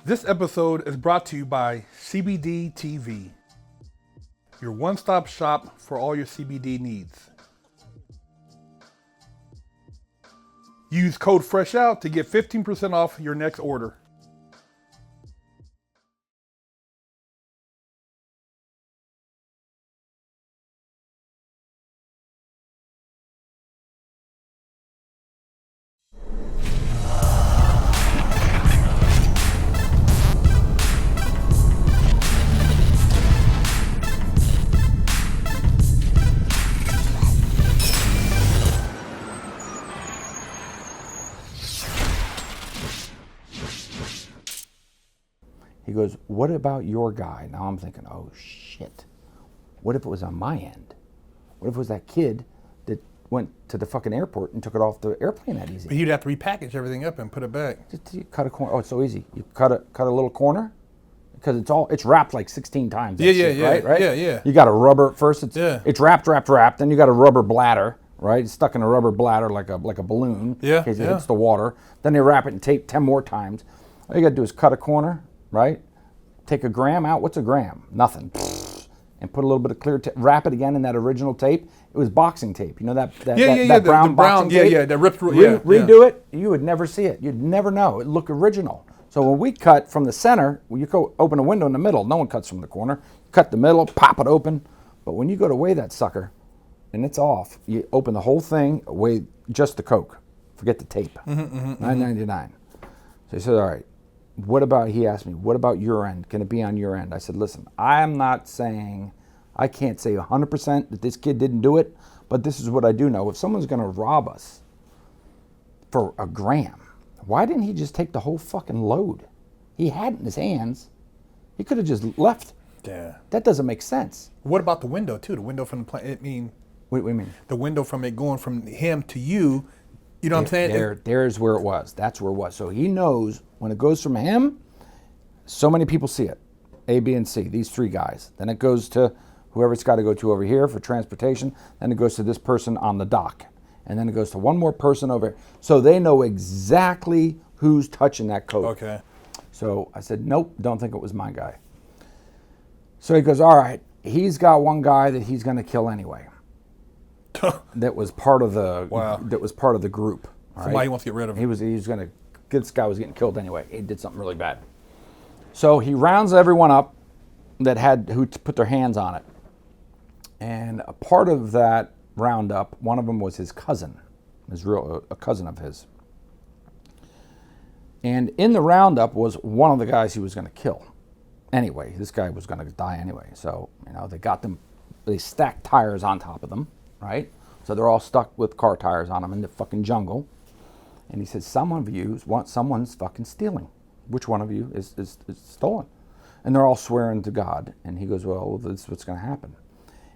This episode is brought to you by CBD TV, your one-stop shop for all your CBD needs. Use code FRESHOUT to get 15% off your next order. He goes, what about your guy? Now I'm thinking, oh shit. What if it was on my end? What if it was that kid that went to the fucking airport and took it off the airplane that easy? But you'd have to repackage everything up and put it back. Just you cut a corner. Oh, it's so easy. You cut a little corner because it's wrapped like 16 times. Yeah. Right. You got a rubber first. It's wrapped. Then you got a rubber bladder. Right, it's stuck in a rubber bladder like a balloon. In case it hits the water. Then they wrap it and tape 10 more times. All you got to do is cut a corner. Right? Take a gram out. What's a gram? Nothing. And put a little bit of clear tape. Wrap it again in that original tape. It was boxing tape. You know that brown boxing tape? That ripped through. Redo it. You would never see it. You'd never know. It looked original. So when we cut from the center, you go open a window in the middle. No one cuts from the corner. Cut the middle, pop it open. But when you go to weigh that sucker, and it's off, you open the whole thing, weigh just the Coke. Forget the tape. $9.99. So he said, all right. He asked me, what about your end? Can it be on your end? I said, listen, I can't say 100% that this kid didn't do it, but this is what I do know. If someone's going to rob us for a gram, why didn't he just take the whole fucking load? He had it in his hands. He could have just left. Yeah. That doesn't make sense. What about the window, too? The window from the plane, What do you mean? The window from it going from him to you. You know what I'm saying? There's where it was. That's where it was. So he knows when it goes from him, so many people see it. A, B, and C, these three guys. Then it goes to whoever it's got to go to over here for transportation. Then it goes to this person on the dock. And then it goes to one more person over here. So they know exactly who's touching that coat. Okay. So I said, nope, don't think it was my guy. So he goes, all right, he's got one guy that he's going to kill anyway. That was part of the group. Somebody right? Wants to get rid of him. This guy was getting killed anyway. He did something really bad. So he rounds everyone up who put their hands on it. And a part of that roundup, one of them was his cousin, a cousin of his. And in the roundup was one of the guys he was going to kill. Anyway, this guy was going to die anyway. So, they stacked tires on top of them. Right? So they're all stuck with car tires on them in the fucking jungle. And he says, someone's fucking stealing. Which one of you is stolen? And they're all swearing to God. And he goes, well, this is what's going to happen.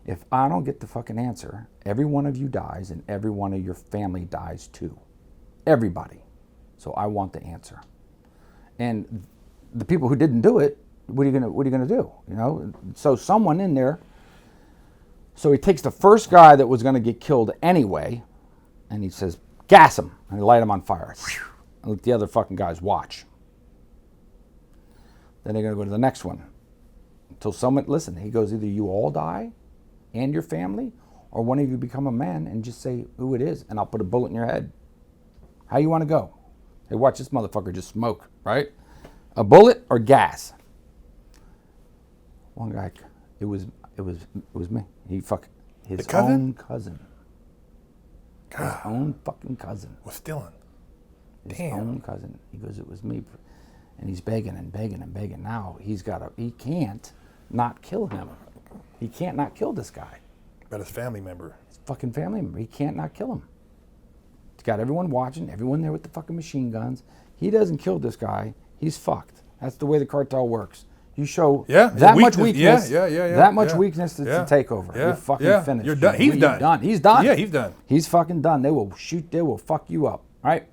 If I don't get the fucking answer, every one of you dies and every one of your family dies too. Everybody. So I want the answer. And the people who didn't do it, what are you gonna do? So someone in there. So he takes the first guy that was going to get killed anyway, and he says, gas him, and he light him on fire. And let the other fucking guys watch. Then they're going to go to the next one. Until someone, listen, he goes, either you all die and your family, or one of you become a man and just say who it is, and I'll put a bullet in your head. How you want to go? Hey, watch this motherfucker just smoke, right? A bullet or gas? One guy, it was me. His own cousin. God. His own fucking cousin. Was stealing. His own cousin. He goes, it was me. And he's begging and begging and begging. Now he can't not kill him. He can't not kill this guy. But his family member. His fucking family member. He can't not kill him. He's got everyone watching, everyone there with the fucking machine guns. He doesn't kill this guy. He's fucked. That's the way the cartel works. You show that much weakness. That much weakness to take over. You're fucking finished. You're done. He's done. He's done. Yeah, he's done. He's fucking done. They will shoot. They will fuck you up. Right?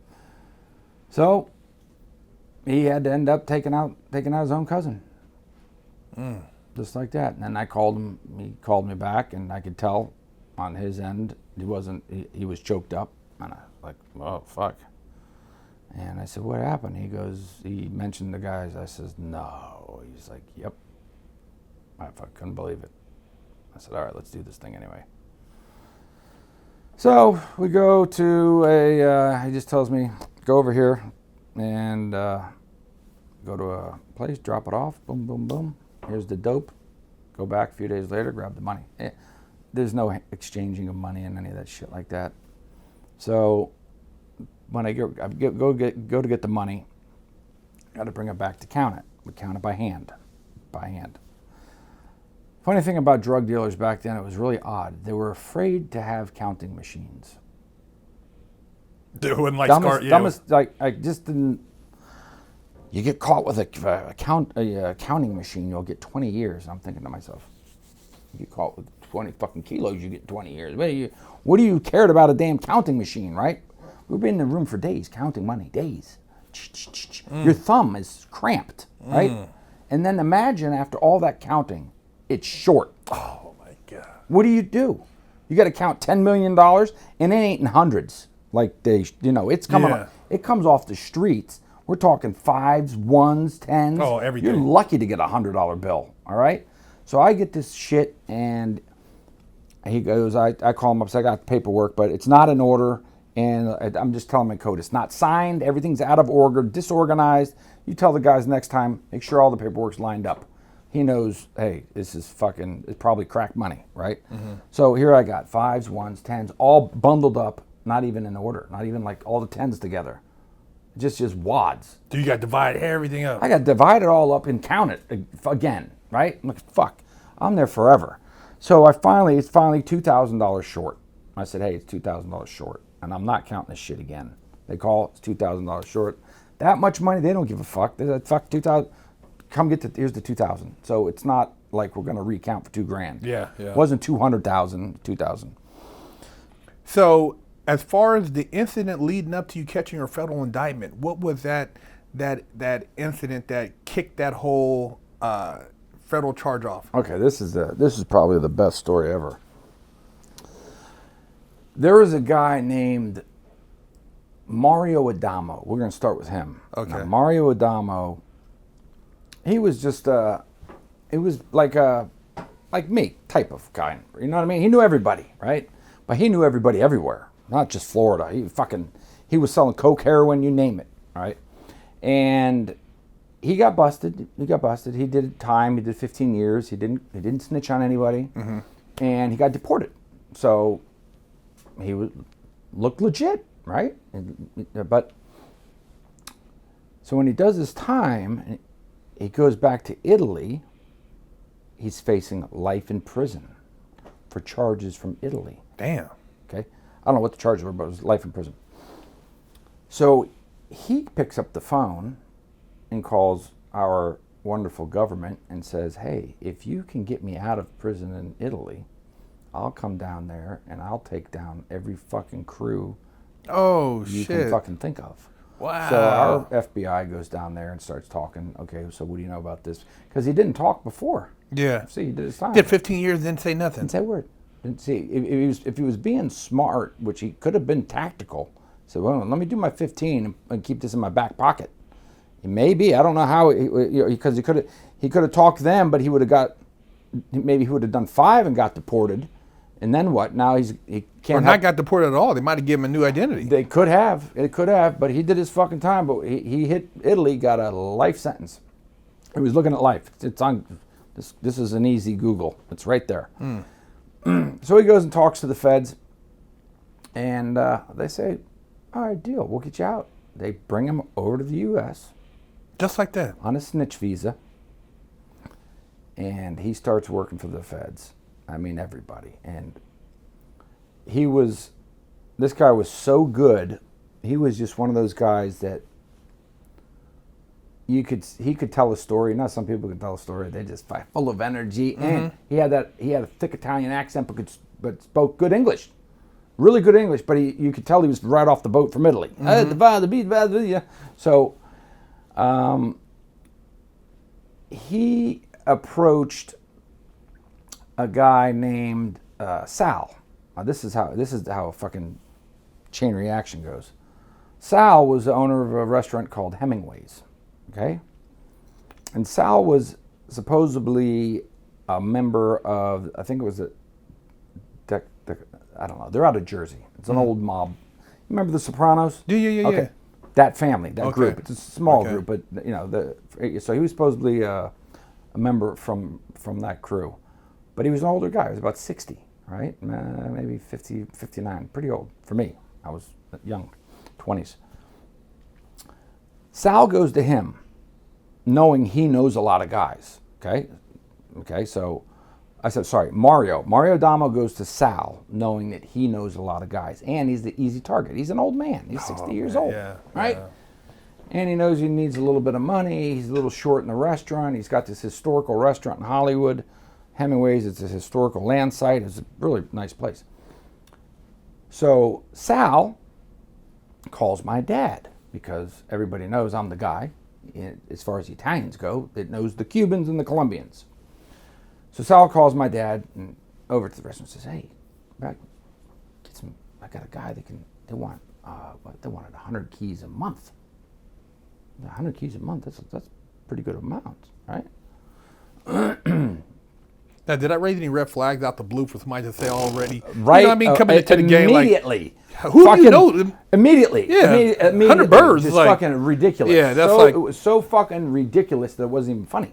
So he had to end up taking out his own cousin. Just like that. And then I called him. He called me back, and I could tell on his end he was choked up. And I was like, oh fuck. And I said, what happened? He goes, he mentioned the guys. I says, no. He's like, yep. I couldn't believe it. I said, all right, let's do this thing anyway. So we go to he just tells me, go over here and go to a place, drop it off, boom, boom, boom. Here's the dope. Go back a few days later, grab the money. There's no exchanging of money and any of that shit like that. So when I go to get the money, got to bring it back to count it. We count it by hand. Funny thing about drug dealers back then, it was really odd. They were afraid to have counting machines. They wouldn't like dumbest, like I just didn't. You get caught with a counting machine, you'll get 20 years. And I'm thinking to myself, you get caught with 20 fucking kilos, you get 20 years. What do you cared about a damn counting machine, right? We've been in the room for days counting money, days. Your thumb is cramped, right? And then imagine after all that counting, it's short. Oh my God. What do? You got to count $10 million and it ain't in hundreds. Like it's coming. Yeah. It comes off the streets. We're talking fives, ones, tens. Oh, everything. You're lucky to get $100 bill. All right. So I get this shit, and he goes. I call him up. So I got the paperwork, but it's not in order. And I'm just telling my code, it's not signed. Everything's out of order, disorganized. You tell the guys next time, make sure all the paperwork's lined up. He knows, hey, this is it's probably crack money, right? Mm-hmm. So here I got fives, ones, tens, all bundled up, not even in order, not even like all the tens together. Just wads. So you got to divide everything up. I got to divide it all up and count it again, right? I'm like, fuck, I'm there forever. So it's finally $2,000 short. I said, hey, it's $2,000 short, and I'm not counting this shit again. They call, it's $2,000 short. That much money, they don't give a fuck. They said, fuck, 2,000. Here's the 2,000. So it's not like we're going to recount for $2,000. Yeah. It wasn't 200,000, 2,000. So as far as the incident leading up to you catching your federal indictment, what was that incident that kicked that whole federal charge off? Okay, this is probably the best story ever. There was a guy named Mario Adamo. We're going to start with him. Okay. Now, Mario Adamo, he was just it was like me type of guy. You know what I mean? He knew everybody, right? But he knew everybody everywhere, not just Florida. He was selling coke, heroin, you name it, all right? And he got busted. He did time. He did 15 years. He didn't snitch on anybody, mm-hmm. And he got deported. So he looked legit, right? But so when he does his time, he goes back to Italy. He's facing life in prison for charges from Italy. Damn. Okay, I don't know what the charges were, but it was life in prison. So he picks up the phone and calls our wonderful government and says, hey, if you can get me out of prison in Italy, I'll come down there and I'll take down every fucking crew you can fucking think of. Wow. So our FBI goes down there and starts talking. Okay, so what do you know about this? Because he didn't talk before. Yeah. See, he did his time. Did 15 years, didn't say nothing. Didn't say a word. Didn't see. If he was being smart, which he could have been tactical, said, well, let me do my 15 and keep this in my back pocket. Maybe, I don't know how, because he could have talked them, but he would have done 5 and got deported. And then what? Now he can't. Or not got deported at all. They might have given him a new identity. They could have. It could have, but he did his fucking time. But he hit Italy, got a life sentence. He was looking at life. It's on. This is an easy Google. It's right there. So he goes and talks to the feds, and they say, "All right, deal. We'll get you out." They bring him over to the U.S. just like that on a snitch visa, and he starts working for the feds. I mean, everybody. And this guy was so good. He was just one of those guys that he could tell a story. Not some people can tell a story. They're just full of energy. Mm-hmm. And he had a thick Italian accent, but spoke good English. Really good English, but you could tell he was right off the boat from Italy. Mm-hmm. So he approached a guy named Sal. Now this is how a fucking chain reaction goes. Sal was the owner of a restaurant called Hemingway's, okay? And Sal was supposedly a member of, I think it was I don't know, they're out of Jersey. It's an old mob. Remember The Sopranos? Yeah. Okay. That family, that group. It's a small Okay. group, but you know, so he was supposedly a member from that crew. But he was an older guy. He was about 60, right? Maybe 50, 59. Pretty old for me. I was young, 20s. Sal goes to him knowing he knows a lot of guys, okay, so I said, sorry, Mario Adamo goes to Sal knowing that he knows a lot of guys, and he's the easy target. He's an old man. He's 60 years old, right? Yeah. And he knows he needs a little bit of money. He's a little short in the restaurant. He's got this historical restaurant in Hollywood. Hemingway's, it's a historical land site. It's a really nice place. So Sal calls my dad because everybody knows I'm the guy, as far as the Italians go, that knows the Cubans and the Colombians. So Sal calls my dad and over to the restaurant and says, "Hey, I got a guy they wanted 100 keys a month. 100 keys a month, that's a pretty good amount, right?" Now, did that raise any red flags out the blue for somebody to say already? Right. You know what I mean? Coming into the game like, immediately. who do you know? Immediately. Yeah. Immediately. 100 birds. Just like, fucking ridiculous. Yeah, that's it was so fucking ridiculous that it wasn't even funny.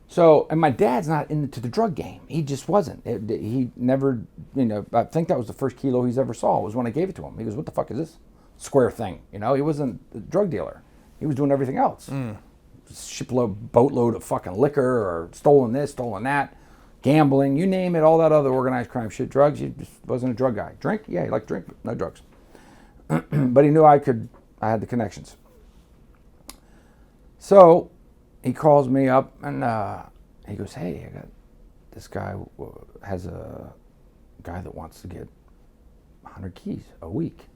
So, and my dad's not into the drug game. He just wasn't. He never, I think that was the first kilo he's ever saw was when I gave it to him. He goes, "What the fuck is this square thing?" He wasn't a drug dealer. He was doing everything else. Boatload of fucking liquor or stolen this, stolen that, gambling, you name it, all that other organized crime shit. Drugs, he just wasn't a drug guy. Drink? Yeah, he liked drink, but no drugs. But he knew I had the connections. So he calls me up and he goes, "Hey, I got this guy has a guy that wants to get 100 keys a week."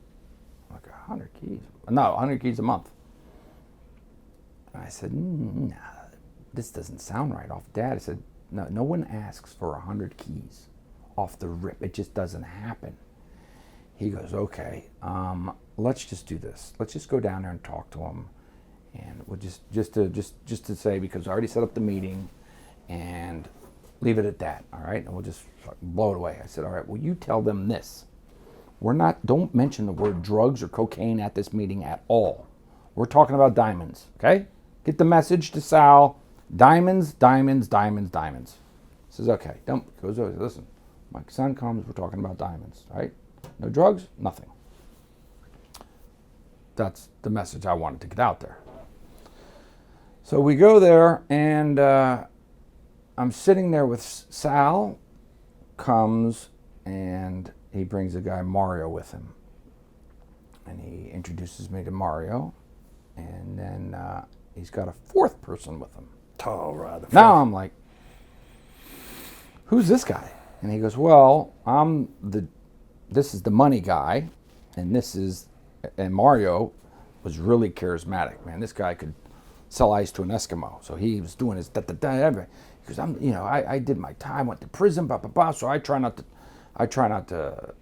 I'm like, 100 keys? No, 100 keys a month. And I said, "Nah, this doesn't sound right off Dad." I said, no one asks for 100 keys off the rip. It just doesn't happen." He goes, "Okay, let's just do this. Let's just go down there and talk to him, and we'll just to say, because I already set up the meeting, and leave it at that. All right, and we'll just blow it away." I said, "All right, well, you tell them this. Don't mention the word drugs or cocaine at this meeting at all. We're talking about diamonds, okay? Get the message to Sal. Diamonds, diamonds, diamonds, diamonds." He says, "Okay." Goes over, "Listen, my son comes, we're talking about diamonds, right? No drugs, nothing." That's the message I wanted to get out there. So we go there, and I'm sitting there with Sal, comes, and he brings a guy, Mario, with him. And he introduces me to Mario, and then he's got a fourth person with him. Oh, right. Now I'm like, "Who's this guy?" And he goes, "Well, this is the money guy, and Mario was really charismatic, man. This guy could sell ice to an Eskimo. So he was doing his everything. He goes, I did my time, went to prison, so I try not to,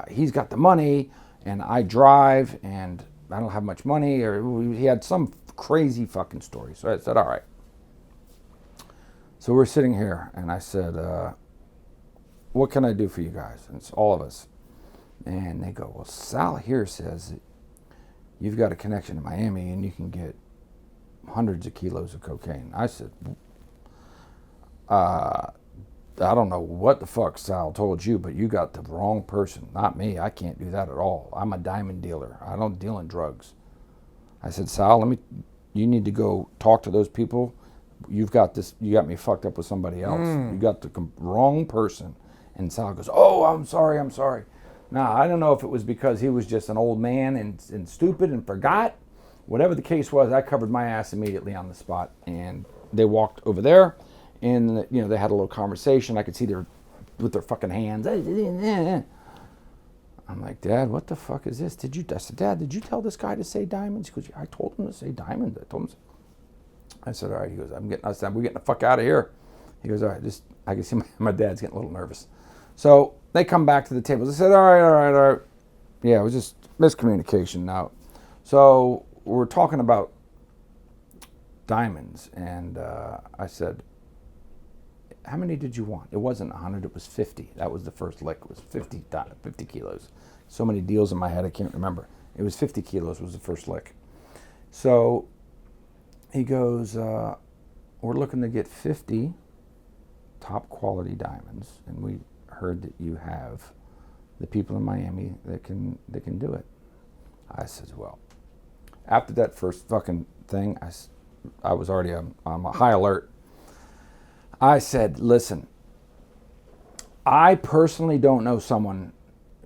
he's got the money, and I drive, and I don't have much money," or he had some crazy fucking story. So I said, "All right." So we're sitting here, and I said, "What can I do for you guys?" And it's all of us. And they go, "Well, Sal here says that you've got a connection to Miami, and you can get hundreds of kilos of cocaine." I said, "I don't know what the fuck Sal told you, but you got the wrong person, not me. I can't do that at all. I'm a diamond dealer. I don't deal in drugs." I said, "Sal, you need to go talk to those people. You got me fucked up with somebody else. You got the wrong person." And Sal goes, "Oh, I'm sorry. Now, I don't know if it was because he was just an old man and stupid and forgot. Whatever the case was, I covered my ass immediately on the spot. And they walked over there, and they had a little conversation. I could see with their fucking hands. I'm like, "Dad, what the fuck is this? I said, "Dad, did you tell this guy to say diamonds?" He goes, "I told him to say diamonds. I said, "All right." He goes, "We're getting the fuck out of here." He goes, "All right." I can see my dad's getting a little nervous. So they come back to the table. I said, all right. Yeah, it was just miscommunication. Now, So we're talking about diamonds, and I said, how many did you want? It wasn't 100, it was 50. That was the first lick. It was 50 kilos. So many deals in my head, I can't remember. It was 50 kilos was the first lick. So he goes, we're looking to get 50 top quality diamonds, and we heard that you have the people in Miami that can do it. I said, well, after that first fucking thing, I was already on a high alert. I said, listen, I personally don't know someone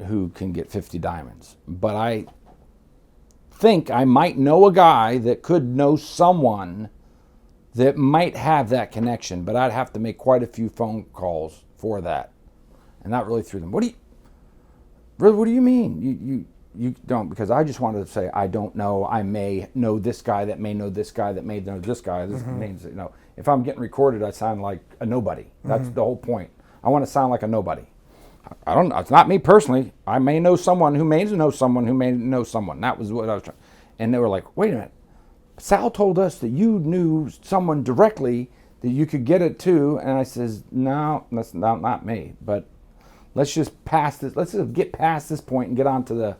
who can get 50 diamonds, but I think I might know a guy that could know someone that might have that connection, but I'd have to make quite a few phone calls for that. And that really threw them. What do you mean? You don't, because I just wanted to say, I don't know. I may know this guy that may know this guy that may know this guy. This means, if I'm getting recorded, I sound like a nobody. That's the whole point. I want to sound like a nobody. I don't know. It's not me personally. I may know someone who may know someone who may know someone. That was what I was trying. And they were like, wait a minute. Sal told us that you knew someone directly that you could get it to. And I says, no, that's not me. But let's just pass this. Let's just get past this point and get on to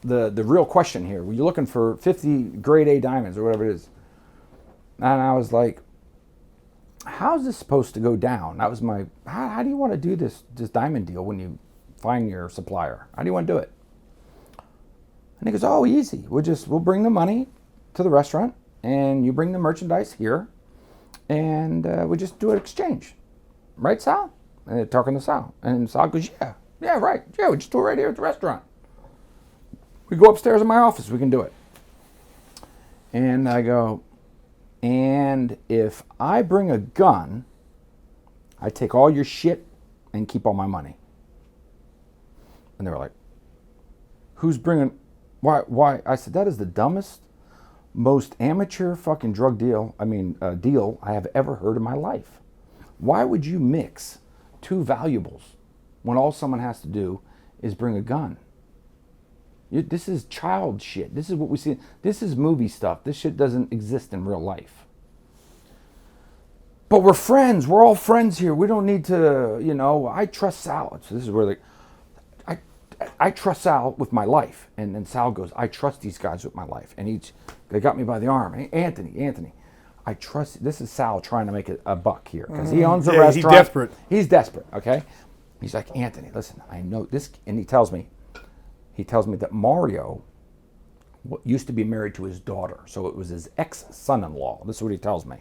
the real question here. Were you looking for 50 grade A diamonds or whatever it is? And I was like, how's this supposed to go down? That was my, how do you want to do this diamond deal when you find your supplier? How do you want to do it? And he goes, oh, easy. We'll bring the money to the restaurant and you bring the merchandise here and we just do an exchange. Right, Sal? And they're talking to Sal. And Sal goes, yeah, right. Yeah, we just do it right here at the restaurant. We go upstairs in my office, we can do it. And I go, and if I bring a gun, I take all your shit and keep all my money. And they were like, who's bringing, why? I said, that is the dumbest, most amateur fucking drug deal I have ever heard in my life. Why would you mix two valuables when all someone has to do is bring a gun? This is child shit. This is what we see. This is movie stuff. This shit doesn't exist in real life. But we're friends. We're all friends here. We don't need to, I trust Sal. So this is where I trust Sal with my life. And then Sal goes, I trust these guys with my life. And they got me by the arm. Hey, Anthony, I trust, this is Sal trying to make a buck here. Because he owns a restaurant. He's desperate. He's desperate, okay? He's like, Anthony, listen, I know this. And he tells me that Mario used to be married to his daughter. So it was his ex-son-in-law. This is what he tells me.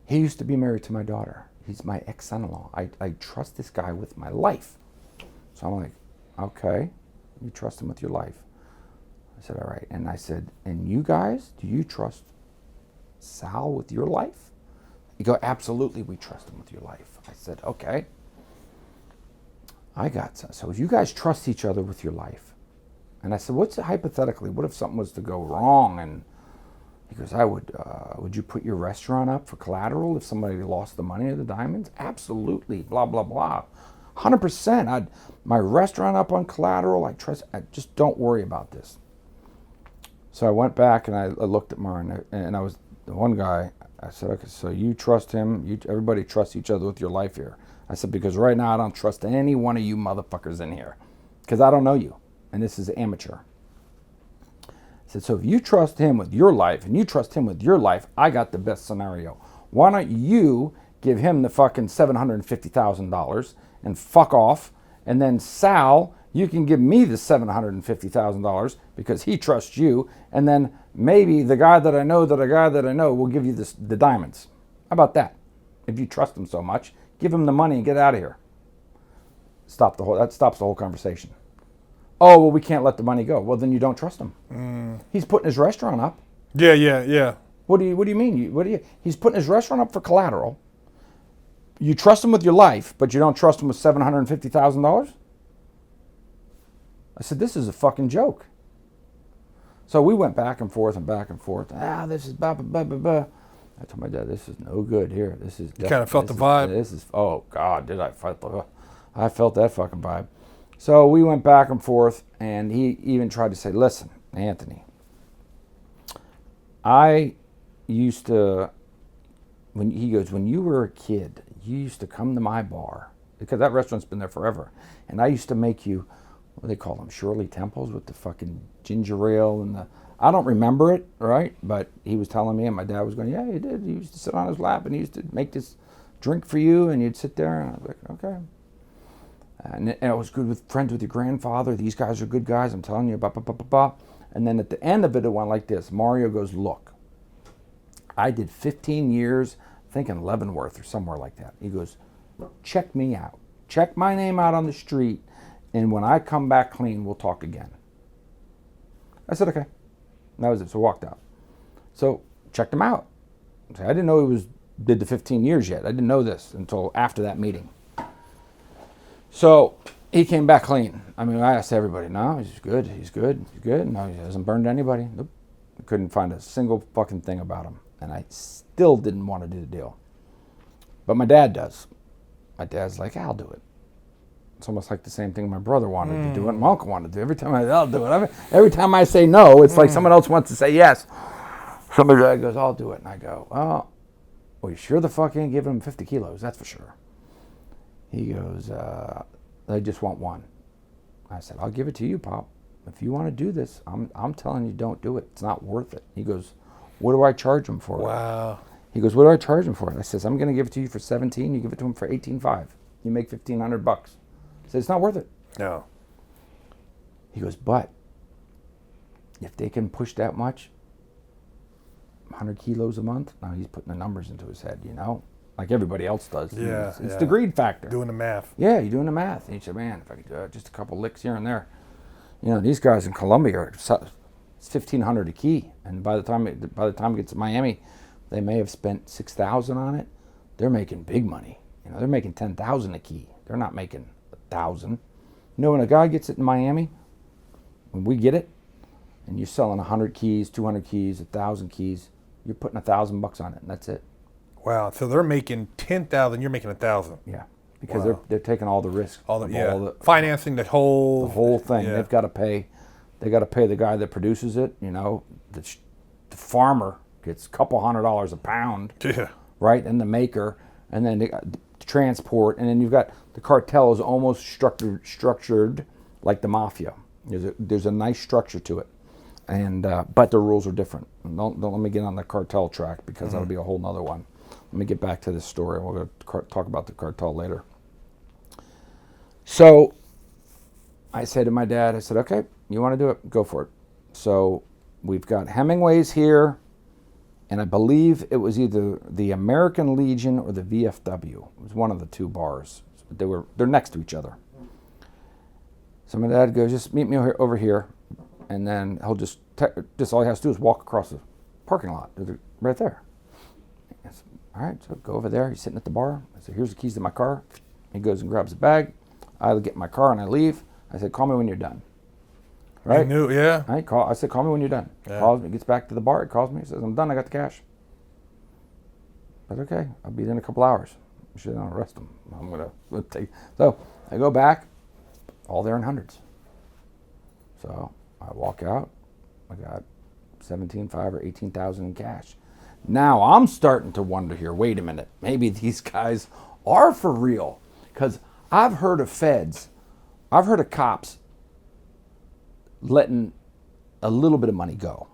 He used to be married to my daughter. He's my ex-son-in-law. I trust this guy with my life. So I'm like, okay, you trust him with your life. I said, all right. And I said, and you guys, do you trust Sal with your life? You go, absolutely, we trust him with your life. I said, okay. I got some. So if you guys trust each other with your life, and I said, what's it hypothetically? What if something was to go wrong? And he goes, would you put your restaurant up for collateral if somebody lost the money or the diamonds? Absolutely, blah, blah, blah. 100%. My restaurant up on collateral. I just don't worry about this. So I went back and I looked at Martin, and I was the one guy. I said, okay, so you trust him. Everybody trusts each other with your life here. I said, because right now I don't trust any one of you motherfuckers in here because I don't know you, and this is amateur. I said, so if you trust him with your life and you trust him with your life, I got the best scenario. Why don't you give him the fucking $750,000 and fuck off, and then Sal, you can give me the $750,000 because he trusts you, and then maybe the guy that I know will give you the diamonds. How about that? If you trust him so much, give him the money and get out of here. That stops the whole conversation. Oh, well, we can't let the money go. Well, then you don't trust him. He's putting his restaurant up. Yeah. What do you mean? He's putting his restaurant up for collateral. You trust him with your life, but you don't trust him with $750,000? I said, this is a fucking joke. So we went back and forth. This is blah, blah, blah, blah, blah. I told my dad, this is no good here. You kind of felt the vibe? Oh, God, did I felt the vibe. I felt that fucking vibe. So we went back and forth, and he even tried to say, listen, Anthony, I used to, he goes, when you were a kid, you used to come to my bar, because that restaurant's been there forever, and I used to make you, what do they call them, Shirley Temples with the fucking ginger ale and the, I don't remember it, right? But he was telling me, and my dad was going, yeah, he did. He used to sit on his lap, and he used to make this drink for you, and you'd sit there, and I was like, okay. And I was good with friends with your grandfather. These guys are good guys. I'm telling you, blah, blah, blah, blah, blah. And then at the end of it, it went like this. Mario goes, look, I did 15 years, I think in Leavenworth or somewhere like that. He goes, check me out. Check my name out on the street, and when I come back clean, we'll talk again. I said, okay. And that was it. So I walked out. So checked him out. I didn't know he did the 15 years yet. I didn't know this until after that meeting. So he came back clean. I mean, I asked everybody, no, he's good, he's good, he's good. No, he hasn't burned anybody. Nope. I couldn't find a single fucking thing about him. And I still didn't want to do the deal. But my dad does. My dad's like, I'll do it. It's almost like the same thing my brother wanted to do and my uncle wanted to do. Every time I'll do it. Every time I say no, it's like someone else wants to say yes. Somebody goes, I'll do it. And I go, oh, well, you sure the fuck ain't giving him 50 kilos, that's for sure. He goes, they just want one. I said, I'll give it to you, Pop. If you want to do this, I'm telling you, don't do it. It's not worth it. He goes, what do I charge him for it? Wow. He goes, what do I charge him for it? I says, I'm going to give it to you for 17. You give it to him for 18.5. You make $1,500. I said, it's not worth it. No. He goes, but if they can push that much, 100 kilos a month. Now he's putting the numbers into his head, like everybody else does. Yeah, it's the greed factor. Doing the math. Yeah, you're doing the math. And he said, man, if I could do just a couple licks here and there. These guys in Colombia are, it's $1,500 a key, and by the time it gets to Miami, they may have spent $6,000 on it. They're making big money. They're making $10,000 a key. They're not making $1,000. When a guy gets it in Miami, when we get it, and you're selling 100 keys, 200 keys, 1,000 keys, you're putting $1,000 on it, and that's it. Wow. So they're making 10,000. You're making 1,000. Yeah, because they're taking all the risk. All the financing the whole thing. Yeah. They've got to pay. They got to pay the guy that produces it. The farmer gets a couple $100 a pound. Yeah. Right, and the maker, and then the transport, and then you've got the cartel is almost structured like the Mafia. There's a nice structure to it. And but the rules are different. Don't let me get on the cartel track because that'll be a whole nother one. Let me get back to this story. We're going to talk about the cartel later. So I said to my dad, I said, okay, you want to do it? Go for it. So we've got Hemingway's here, and I believe it was either the American Legion or the VFW. It was one of the two bars. They're next to each other. So my dad goes, just meet me over here. And then he'll just all he has to do is walk across the parking lot. They're right there. I said, all right, so go over there. He's sitting at the bar. I said, here's the keys to my car. He goes and grabs a bag. I get in my car and I leave. I said, call me when you're done. Right? I knew, yeah. I said, call me when you're done. Yeah. Calls me, gets back to the bar. He calls me. He says, I'm done. I got the cash. I said, okay, I'll be there in a couple hours. I should not arrest him. I'm going to take. So I go back, all there in hundreds. So I walk out, I got 17,500 or 18,000 in cash. Now I'm starting to wonder here, wait a minute, maybe these guys are for real. Because I've heard of cops letting a little bit of money go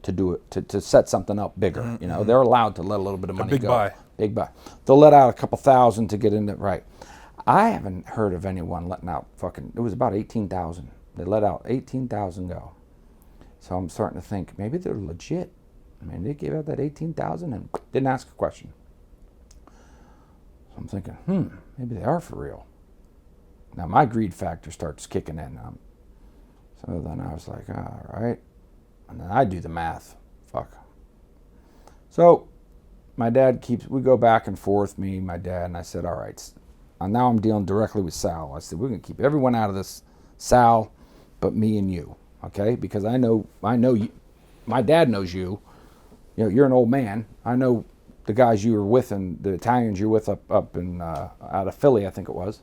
to do it, to set something up bigger. Mm-hmm. They're allowed to let a little bit of money go. Big buy. They'll let out a couple thousand to get in it, right. I haven't heard of anyone letting out it was about 18,000. They let out 18,000 go. So I'm starting to think maybe they're legit. They gave out that 18,000 and didn't ask a question. So I'm thinking, maybe they are for real. Now my greed factor starts kicking in. So then I was like, all right. And then I do the math. Fuck. So my dad we go back and forth, me, my dad, and I said, all right. And now I'm dealing directly with Sal. I said, we're going to keep everyone out of this, Sal, but me and you, okay? Because I know you. My dad knows you. You're an old man. I know the guys you were with and the Italians you're with up in out of Philly, I think it was.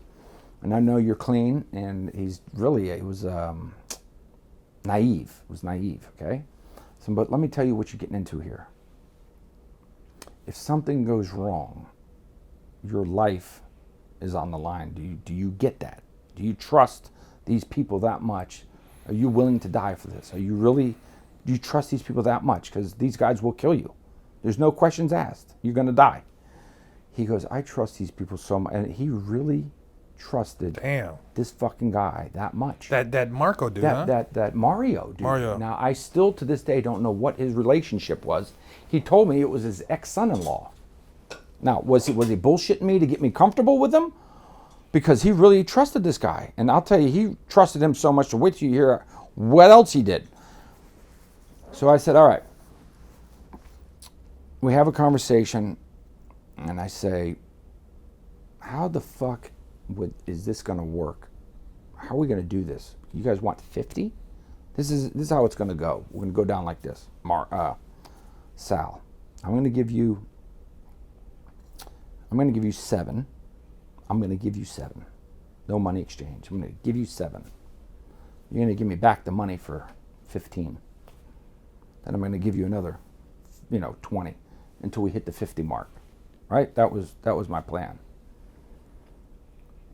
And I know you're clean. And he was naive. It was naive, okay? So, but let me tell you what you're getting into here. If something goes wrong, your life is on the line. Do you get that? Do you trust these people that much? Are you willing to die for this? Do you trust these people that much? Because these guys will kill you. There's no questions asked. You're going to die. He goes, I trust these people so much. And he really trusted this fucking guy that much. That Marco dude, that Mario dude. Mario. Now, I still to this day don't know what his relationship was. He told me it was his ex-son-in-law. Now, was he bullshitting me to get me comfortable with him? Because he really trusted this guy. And I'll tell you, he trusted him so much to wait till you hear what else he did. So I said, all right. We have a conversation, and I say, how the fuck is this going to work? How are we going to do this? You guys want 50? This is how it's going to go. We're going to go down like this. Sal, I'm going to give you 7. I'm going to give you 7. No money exchange. I'm going to give you 7. You're going to give me back the money for 15. Then I'm going to give you another, 20 until we hit the 50 mark. Right? That was my plan.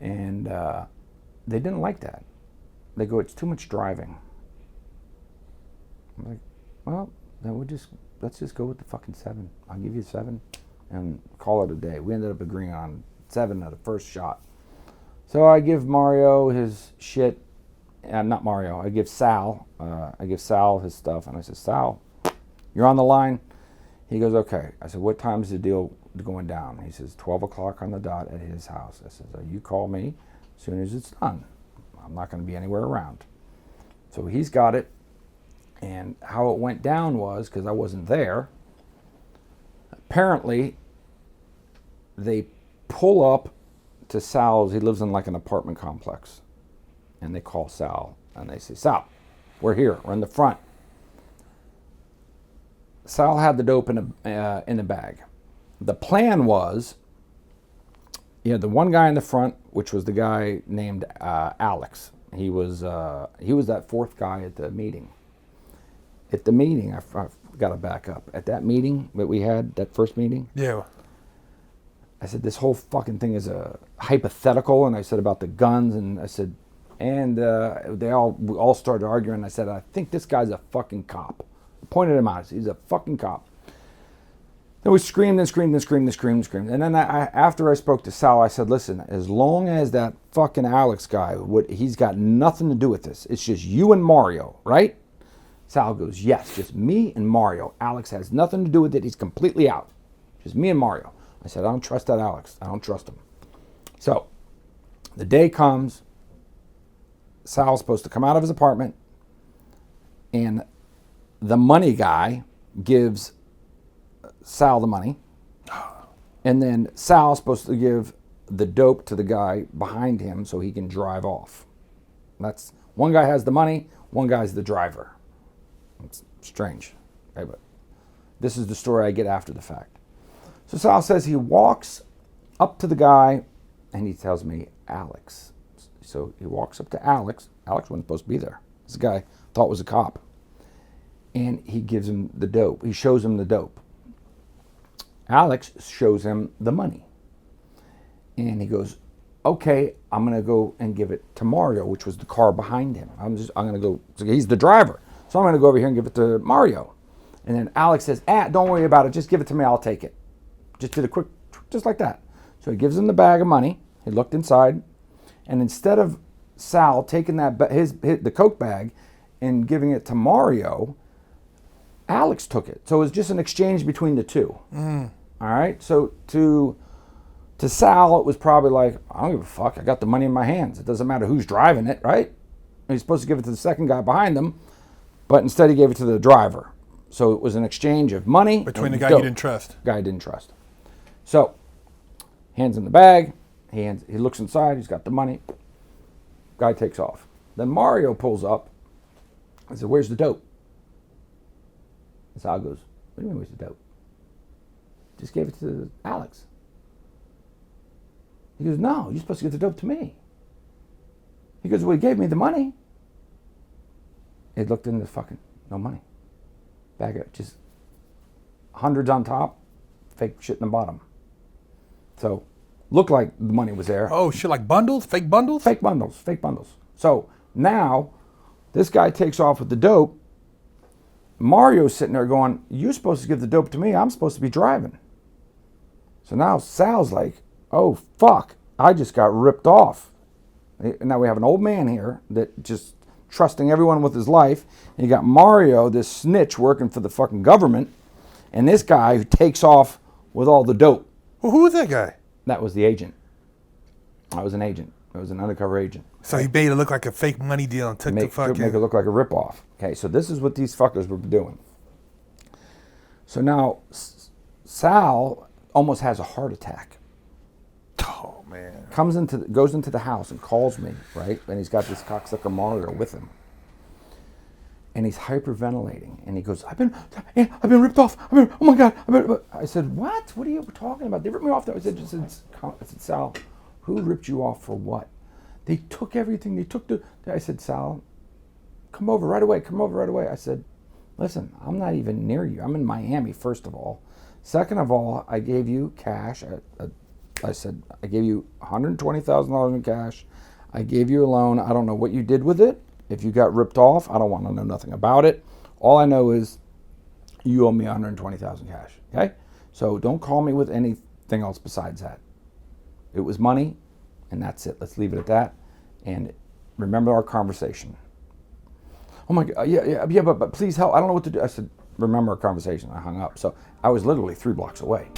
And they didn't like that. They go, it's too much driving. I'm like, well, then let's just go with the fucking 7. I'll give you 7 and call it a day. We ended up agreeing on 7 at the first shot. So I give Mario his shit. Not Mario. I give Sal his stuff, and I said, Sal, you're on the line. He goes, okay. I said, what time is the deal going down? He says, 12 o'clock on the dot at his house. I said, you call me as soon as it's done. I'm not going to be anywhere around. So he's got it. And how it went down was, because I wasn't there, apparently they pull up to Sal's. He lives in like an apartment complex. And they call Sal. And they say, Sal, we're here. We're in the front. Sal had the dope in a bag. The plan was, the one guy in the front, which was the guy named Alex. He was that fourth guy at the meeting. At the meeting, I've got to back up. At that meeting that we had, that first meeting, yeah, I said this whole fucking thing is a hypothetical, and I said about the guns, and I said, and we all started arguing. I said, I think this guy's a fucking cop. I pointed him out. He's a fucking cop. Then we screamed and screamed and screamed and screamed and screamed. And then after I spoke to Sal, I said, listen, as long as that fucking Alex guy, he's got nothing to do with this. It's just you and Mario, right? Sal goes, yes, just me and Mario. Alex has nothing to do with it. He's completely out. Just me and Mario. I said, I don't trust that Alex. I don't trust him. So the day comes. Sal's supposed to come out of his apartment, and the money guy gives Sal the money, and then Sal's supposed to give the dope to the guy behind him so he can drive off. That's one guy has the money, one guy's the driver. It's strange, okay, but this is the story I get after the fact. So Sal says he walks up to the guy, and he tells me, Alex. So he walks up to Alex. Alex wasn't supposed to be there. This guy thought was a cop. And he gives him the dope. He shows him the dope. Alex shows him the money. And he goes, okay, I'm going to go and give it to Mario, which was the car behind him. I'm going to go, so he's the driver. So I'm going to go over here and give it to Mario. And then Alex says, don't worry about it. Just give it to me. I'll take it. Just did a quick, just like that. So he gives him the bag of money. He looked inside. And instead of Sal taking the Coke bag and giving it to Mario, Alex took it. So it was just an exchange between the two. All right. So to Sal, it was probably like, I don't give a fuck. I got the money in my hands. It doesn't matter who's driving it, right? And he's supposed to give it to the second guy behind him, but instead he gave it to the driver. So it was an exchange of money between the guy you didn't trust. Guy I didn't trust. So hands him the bag. He looks inside. He's got the money. Guy takes off. Then Mario pulls up. I said, where's the dope? And Sal goes, what do you mean, where's the dope? Just gave it to Alex. He goes, no, you're supposed to give the dope to me. He goes, well, he gave me the money. He looked in the fucking, no money. bag of just hundreds on top, fake shit in the bottom. So looked like the money was there. Oh shit, like bundles, fake bundles. Fake bundles, fake bundles. So now this guy takes off with the dope. Mario's sitting there going, "You're supposed to give the dope to me. I'm supposed to be driving." So now Sal's like, "Oh fuck, I just got ripped off." Now we have an old man here that just trusting everyone with his life. And you got Mario, this snitch working for the fucking government, and this guy who takes off with all the dope. Well, who was that guy? That was the agent. I was an agent. I was an undercover agent. So he made it look like a fake money deal and took the fucking... Make it look like a ripoff. Okay, so this is what these fuckers were doing. So now Sal almost has a heart attack. Oh, man. Goes into the house and calls me, right? And he's got this cocksucker Mario with him. And he's hyperventilating. And he goes, I've been ripped off. Oh my God. I said, what? What are you talking about? They ripped me off. I said, Sal, who ripped you off for what? They took everything. I said, Sal, come over right away. I said, listen, I'm not even near you. I'm in Miami, first of all. Second of all, I gave you cash. I said, I gave you $120,000 in cash. I gave you a loan. I don't know what you did with it. If you got ripped off, I don't want to know nothing about it. All I know is you owe me $120,000 cash. Okay? So don't call me with anything else besides that. It was money, and that's it. Let's leave it at that. And remember our conversation. Oh my God, yeah, but please help. I don't know what to do. I said, remember our conversation. I hung up. So I was literally 3 blocks away.